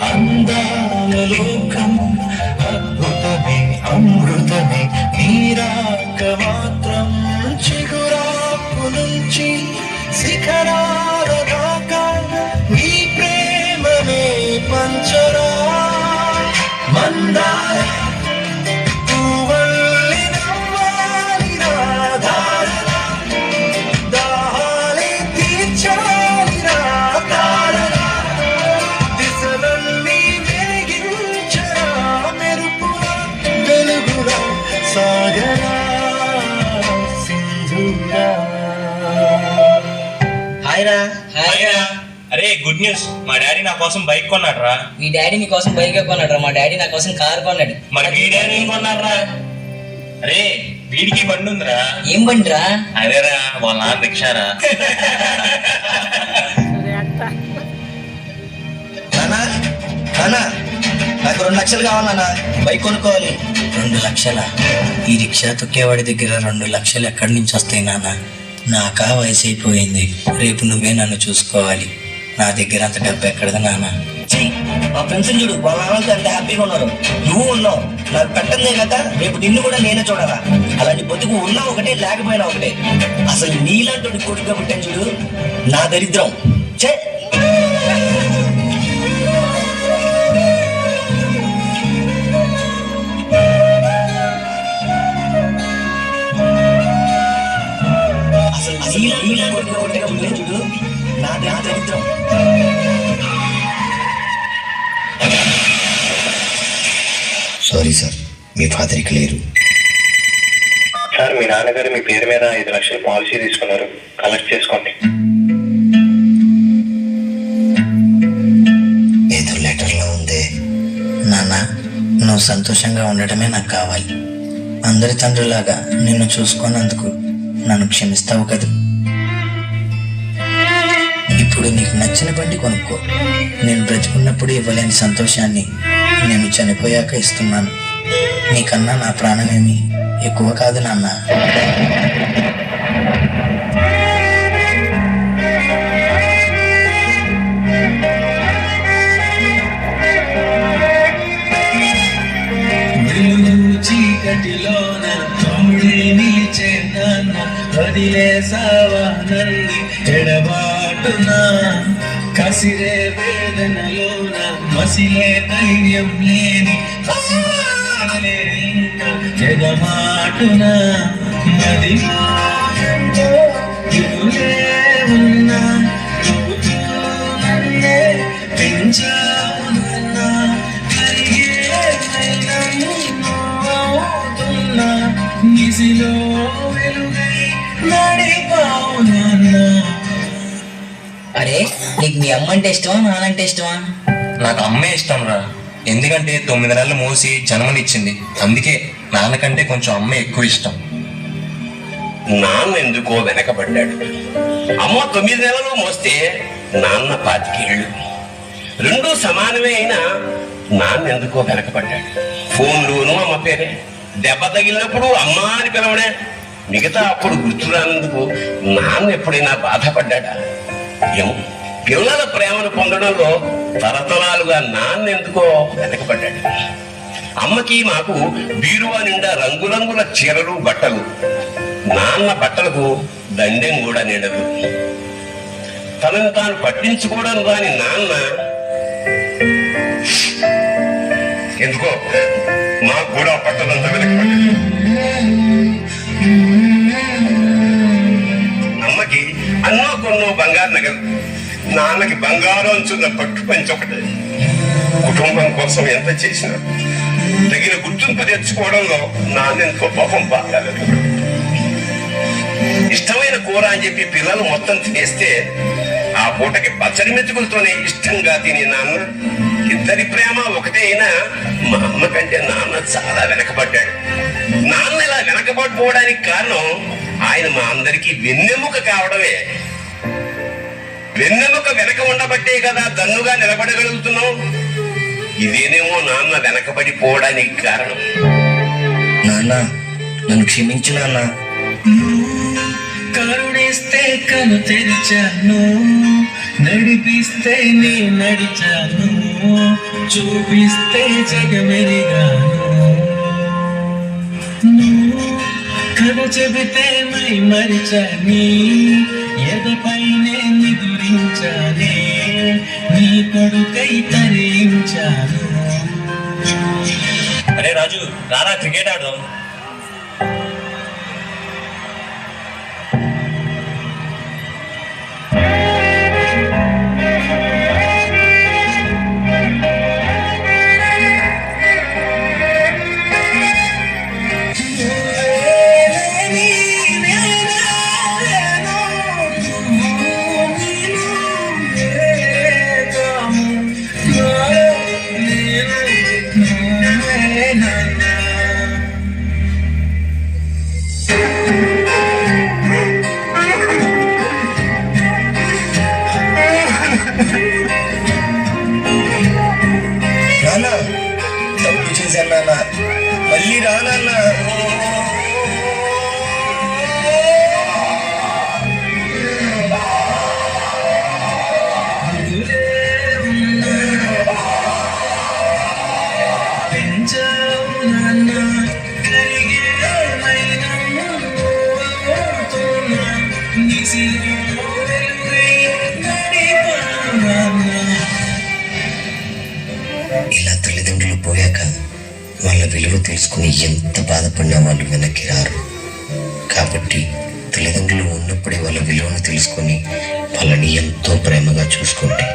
అందాల లోకం అద్భుతమే అమృతమే నీరాక మాత్రం చిగురాకు నుంచి శిఖరాల దాకా నీ ప్రేమనే పంచరా మందార పువ్వల్లి నవ్వాలి రాధారణ దాహాలే తీర్చాలి రాధారణ దిశలన్నీ వెలిగించరా మెరుపుల వెలుగుల సాగరా సింధురా. హాయ్రా. హాయ్రా. అరే గుడ్ న్యూస్, మా డాడీ నా కోసం బైక్ కొన్నాడు రా. మీ డాడీ నీ కోసం బైక్ కొన్నాడు రా. మా డాడీ నా కోసం కార్ కొన్నాడు. మరి మీ డాడీ ఏం కొన్నాడు రా? అరే వీడికి బండి ఉందిరా. ఏం బండిరా? అదేరా వాళ్ళ నాన్న రిక్షారా. నాకు 2 లక్షలు కావాలన్నా, బైక్ కొనుక్కోవాలి. 2 లక్షల? ఈ రిక్షా తొక్కేవాడి దగ్గర 2 లక్షలు ఎక్కడి నుంచి వస్తాయి నాన్న? నాకా వయసు అయిపోయింది. రేపు నువ్వే నన్ను చూసుకోవాలి. నా దగ్గర అంత డబ్బు ఎక్కడదా నాన్న? మా ఫ్రెండ్స్ చూడు, వాళ్ళ నాన్నతో ఎంత హ్యాపీగా ఉన్నారు. నువ్వు ఉన్నావు, నాకు పెట్టందే కదా రేపు నిన్ను కూడా నేనే చూడాలా. అలాంటి బతుకు ఉన్నా ఒకటే, లేకపోయినా ఒకటే. అసలు నీలాంటి కొడుకుగా పుట్టాను చూడు, నా దరిద్రం. చే చూడు, నా దరిద్రం. సారీ సార్, మీ ఫాదర్ ఇక లేరు. సార్ మీ నాన్నగారు మీ పేరు మీద 5 లక్షలు పాలసీ తీసుకున్నారు, కలెక్ట్ చేసుకోండి. ఏదో లెటర్లో ఉంది. నాన్న, నువ్వు సంతోషంగా ఉండటమే నాకు కావాలి. అందరి తండ్రిలాగా నిన్ను చూసుకున్నందుకు నన్ను క్షమిస్తావు కదా. ఇప్పుడు నీకు నచ్చిన బండి కొనుక్కో. నేను బ్రతికున్నప్పుడు ఇవ్వలేని సంతోషాన్ని నేను చనిపోయాక ఇస్తున్నాను. నీకన్నా నా ప్రాణమేమి ఎక్కువ కాదు నాన్న. చీకటిలోన తోడే నిలిచే నాన్న, వదిలేసావా నన్ను ఎడబాటునా. కసిరే వేదనలోన మసిలే ధైర్యం లేని ఇంకా ఎడబాటునా. మది ఉన్నా నన్నే పెంచావు నాన్న. నిసిలో వెలుగై నడిపావు నాన్న. అరే, నీకు మీ అమ్మ అంటే ఇష్టమా, నాన్నంటే ఇష్టమా? నాకు అమ్మే ఇష్టం రా. ఎందుకంటే 9 నెలలు మోసి జన్మనిచ్చింది. అందుకే నాన్నకంటే కొంచెం అమ్మ ఎక్కువ ఇష్టం. నాన్న ఎందుకో వెనకబడ్డాడు. అమ్మ 9 నెలలు మోస్తే నాన్న 25 ఏళ్ళు. రెండూ సమానమే అయినా నాన్న ఎందుకో వెనకబడ్డాడు. ఫోన్లోనూ అమ్మ పేరే, దెబ్బ తగిలినప్పుడు అమ్మ అని పిలవడే. మిగతా అప్పుడు గుర్తురానందుకు నాన్న ఎప్పుడైనా బాధపడ్డా? ఏమో, పిల్లల ప్రేమను పొందడంలో తరతరాలుగా నాన్న ఎందుకో వెనకబడ్డాడు. అమ్మకి మాకు బీరువా నిండా రంగురంగుల చీరలు బట్టలు. నాన్న బట్టలకు దండెం కూడా నిండదు. తనను తాను పట్టించుకోవడం రాని నాన్న ఎందుకో మాకు కూడా బట్టలంతా వెనకబడ్డాడు. అమ్మకి అన్నో కొన్నో బంగారు నగలు, నాన్నకి బంగారం అంచున్న పట్టు పంచి ఒకటే. కుటుంబం కోసం ఎంత చేసినా తగిన గుర్తింపు తెచ్చుకోవడంలో నాన్న ఎంతో పాపం బాగా ఇష్టమైన కూర అని చెప్పి పిల్లలు మొత్తం తినేస్తే ఆ పూటకి పచ్చడి మెతుకులతోనే ఇష్టంగా తిని నాన్న. ఇద్దరి ప్రేమ ఒకటే అయినా మా అమ్మ కంటే నాన్న చాలా వెనకబడ్డాడు. నాన్న ఇలా వెనకబడిపోవడానికి కారణం ఆయన మా అందరికీ వెన్నెముక కావడమే. వెన్నెముక వెనక ఉండబట్టే కదా దన్నుగా నిలబడగలుగుతున్నాం. ఇదేనేమో నాన్న వెనకబడిపోవడానికి కారణం. నాన్న, నన్ను క్షమించు నాన్న. కరుణిస్తే కను తెరిచాను, నడిపిస్తే నీ నడిచాను, చూపిస్తే జగమెరిగాను. నువ్వు కథ చెబితే మై మరిచాని, ఎదపైనే నిదురించానే, నీ కొడుకై తరించాను. అరే రాజు, రారా క్రికెట్ ఆడదాం. నాన్న తప్పు చేశాను నాన్న, మళ్ళీ రా నాన్న. పెంచావు నాన్న, కరిగే మైనవుతున్నా, నిసిలో వెలుగై నడిపావు నాన్న. ఇలా తల్లిదండ్రులు పోయాక వాళ్ళ విలువ తెలుసుకుని ఎంత బాధపడినా వాళ్ళు వెనక్కి రారు. కాబట్టి తల్లిదండ్రులు ఉన్నప్పుడే వాళ్ళ విలువను తెలుసుకొని వాళ్ళని ఎంతో ప్రేమగా చూసుకోండి.